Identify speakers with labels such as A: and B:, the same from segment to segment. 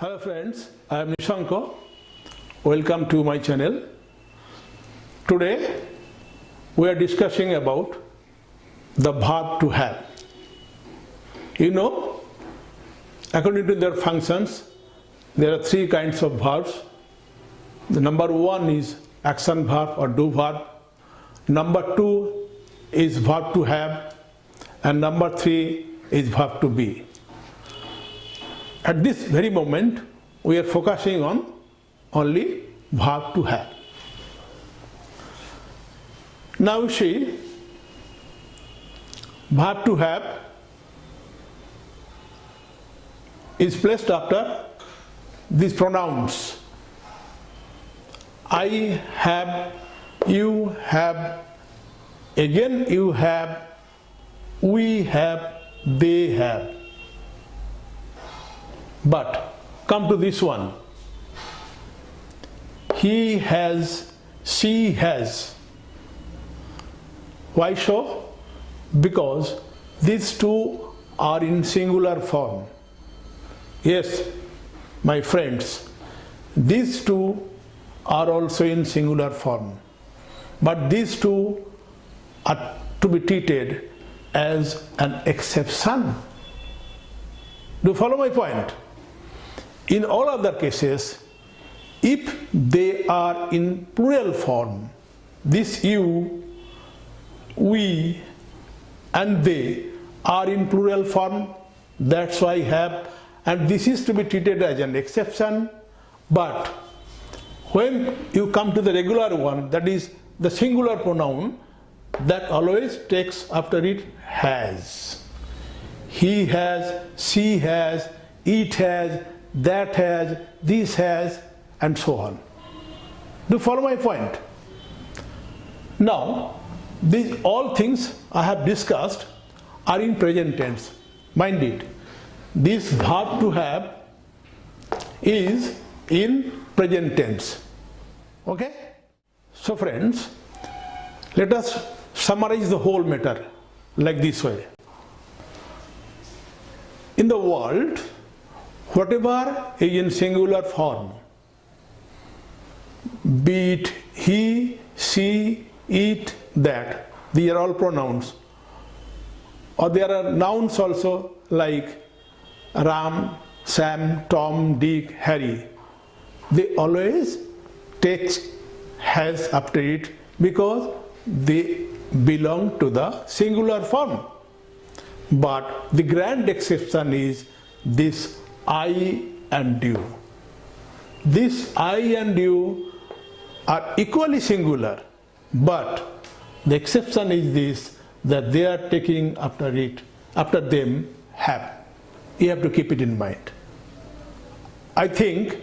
A: Hello friends, I am Nisanka. Welcome to my channel. Today we are discussing about the verb to have. You know, according to their functions, there are three kinds of verbs. The number one is action verb or do verb. Number two is verb to have. And number three is verb to be. At this very moment, we are focusing on only verb to have. Now see, verb to have is placed after these pronouns. I have, you have, again you have, we have, they have. But come to this one. He has, she has. Why so? Because these two are in singular form. Yes, my friends, these two are also in singular form. But these two are to be treated as an exception. Do you follow my point? In all other cases, if they are in plural form, this you, we and they are in plural form, that's why have, and this is to be treated as an exception. But when you come to the regular one, that is the singular pronoun, that always takes after it has. He has, she has, it has, that has, this has, and so on. Do you follow my point? Now, these all things I have discussed are in present tense. Mind it, this verb to have is in present tense. Okay? So friends, let us summarize the whole matter like this way. In the world, whatever is in singular form, be it he, she, it, that, these are all pronouns. Or there are nouns also like Ram, Sam, Tom, Dick, Harry. They always take has after it because they belong to the singular form. But the grand exception is this I and you. This I and you are equally singular, but the exception is this, that they are taking after it, after them have. You have to keep it in mind. I think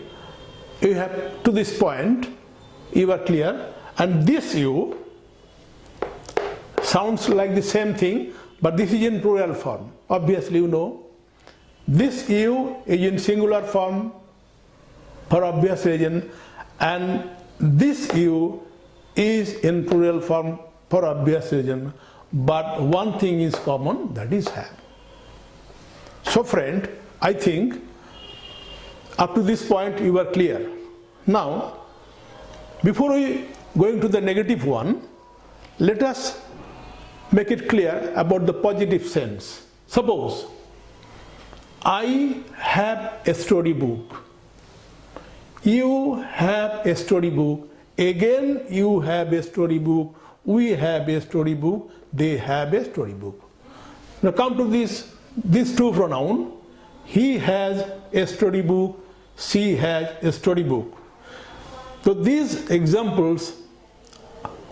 A: you have, to this point, you are clear, and this you sounds like the same thing, but this is in plural form. Obviously, you know, this you is in singular form for obvious reason, and this you is in plural form for obvious reason. But one thing is common, that is have. So friend, I think up to this point you are clear. Now, before we going to the negative one, let us make it clear about the positive sense. Suppose I have a storybook, you have a storybook, again you have a storybook, we have a storybook, they have a storybook. Now come to these two pronouns. He has a storybook, she has a storybook. So these examples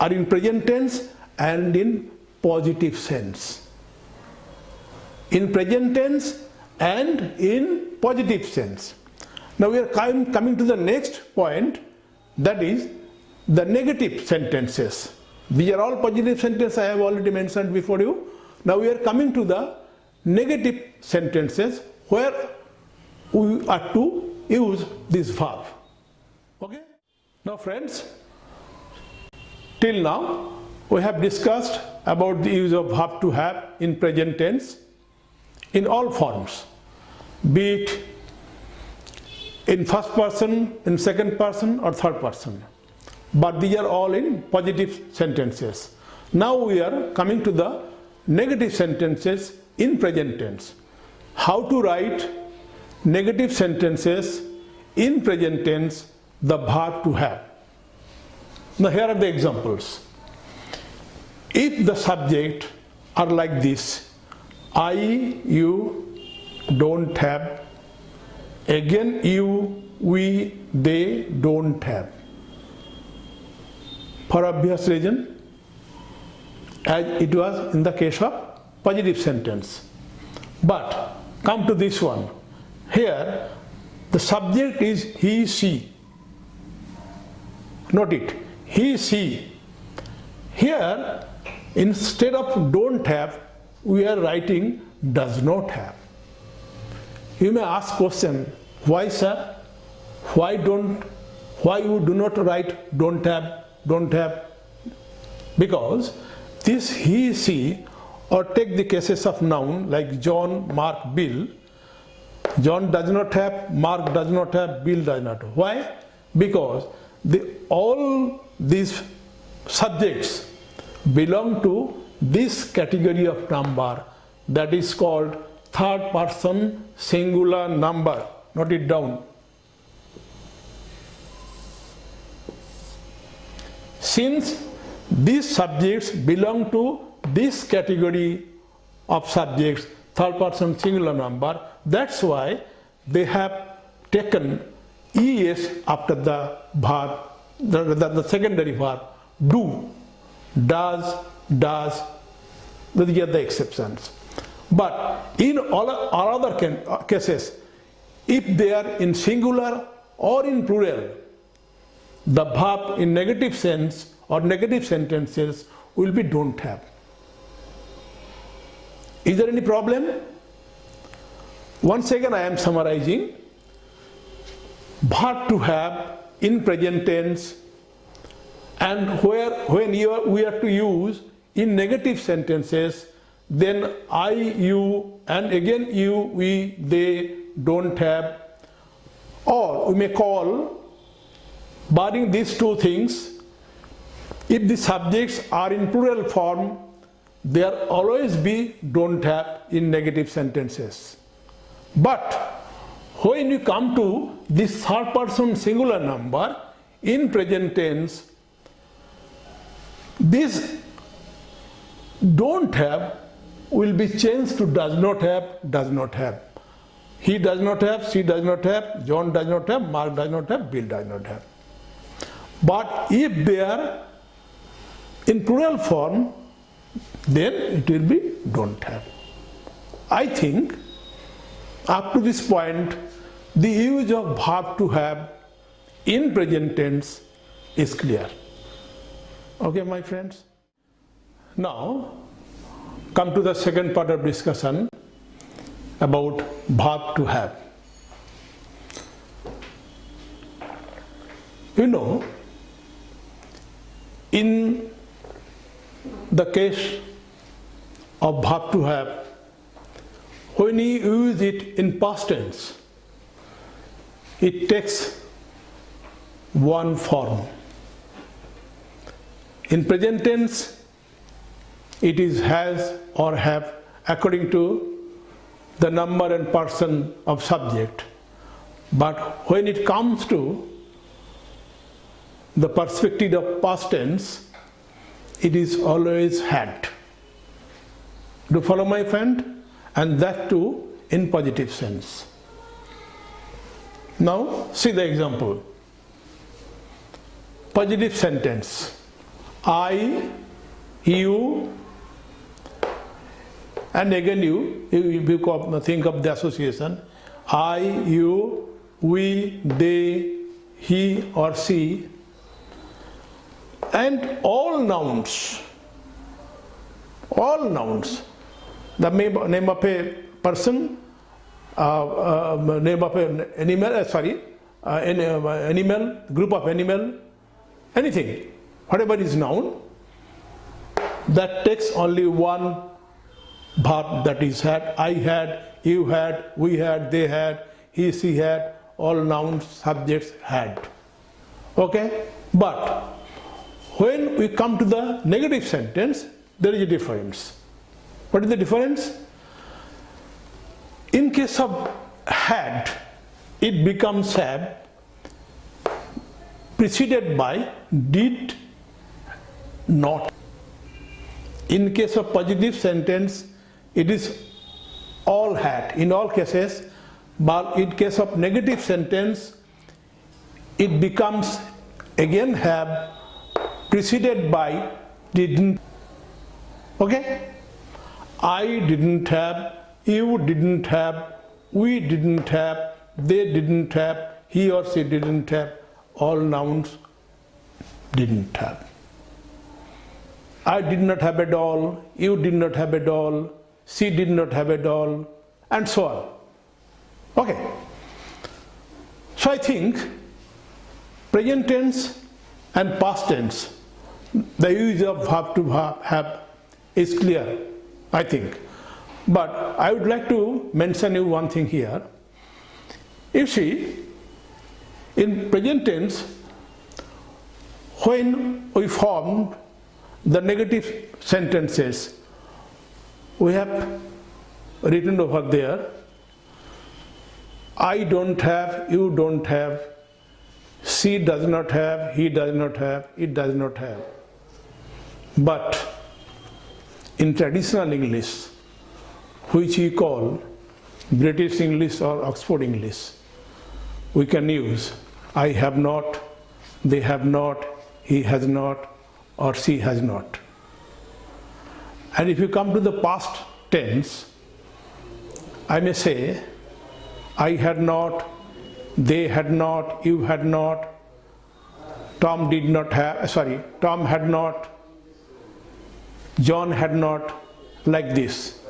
A: are in present tense and in positive sense. In present tense and in positive sense. Now we are coming to the next point, that is the negative sentences. These are all positive sentences I have already mentioned before you. Now we are coming to the negative sentences where we are to use this verb. Okay? Now friends, till now we have discussed about the use of verb to have in present tense in all forms, be it in first person, in second person or third person. But these are all in positive sentences. Now we are coming to the negative sentences in present tense. How to write negative sentences in present tense, the verb to have. Now here are the examples. If the subject are like this, I, you, don't have, again you, we, they, don't have. For obvious reason, as it was in the case of positive sentence. But come to this one. Here the subject is he, she. Note it, he, she. Here instead of don't have, we are writing does not have. You may ask question, why sir? Why you do not write don't have? Because this he, she, or take the cases of noun like John, Mark, Bill. John does not have, Mark does not have, Bill does not have. Why? Because all these subjects belong to this category of number that is called third person singular number. Note it down. Since these subjects belong to this category of subjects, third person singular number, that's why they have taken es after the verb, the secondary verb, do, does, these are the exceptions. But in all other cases, if they are in singular or in plural, the verb in negative sense or negative sentences will be don't have. Is there any problem? Once again I am summarizing. Verb to have in present tense, and when we are to use in negative sentences, then I, you, and again you, we, they, don't have. Or we may call, barring these two things, if the subjects are in plural form, there always be don't have in negative sentences. But when you come to this third person singular number in present tense, this don't have will be changed to does not have. He does not have, she does not have, John does not have, Mark does not have, Bill does not have. But if they are in plural form, then it will be don't have. I think up to this point, the use of verb to have in present tense is clear. Okay, my friends? Now, come to the second part of discussion about verb to have. You know, in the case of verb to have, when you use it in past tense, it takes one form. In present tense, it is has or have according to the number and person of subject. But when it comes to the perspective of past tense, it is always had. Do you follow my friend? And that too in positive sense. Now see the example. Positive sentence. I, you, and again you think of the association. I, you, we, they, he or she, and all nouns, the name of a person, name of an animal, animal, group of animal, anything, whatever is noun, that takes only one verb, that is had. I had, you had, we had, they had, he, she had, all noun subjects had. Okay? But when we come to the negative sentence, there is a difference. What is the difference? In case of had, it becomes have preceded by did not. In case of positive sentence, it is all had in all cases, but in case of negative sentence, it becomes again have preceded by didn't. Okay? I didn't have, you didn't have, we didn't have, they didn't have, he or she didn't have, all nouns didn't have. I did not have a doll, you did not have a doll, she did not have a doll, and so on. Okay. So I think present tense and past tense, the use of have to have is clear, I think. But I would like to mention you one thing here. You see, in present tense, when we formed the negative sentences, we have written over there, I don't have, you don't have, she does not have, he does not have, it does not have. But in traditional English, which we call British English or Oxford English, we can use I have not, they have not, he has not, or she has not. And if you come to the past tense, I may say I had not, they had not, you had not, Tom did not have, Tom had not, John had not, like this.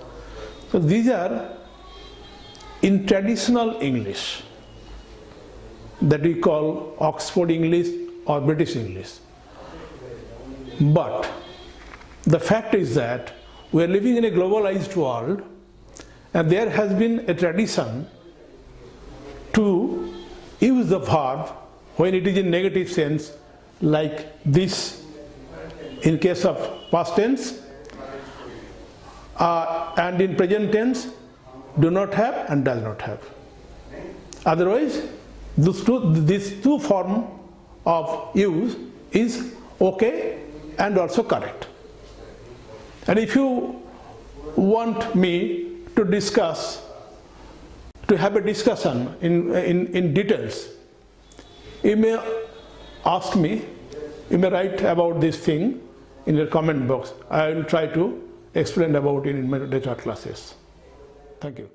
A: So these are in traditional English that we call Oxford English or British English. But the fact is that we are living in a globalized world, and there has been a tradition to use the verb when it is in negative sense, like this in case of past tense, and in present tense, do not have and does not have. Otherwise, these two forms of use is okay and also correct. And if you want me to discuss, to have a discussion in details, you may ask me, you may write about this thing in your comment box. I will try to explain about it in my later classes. Thank you.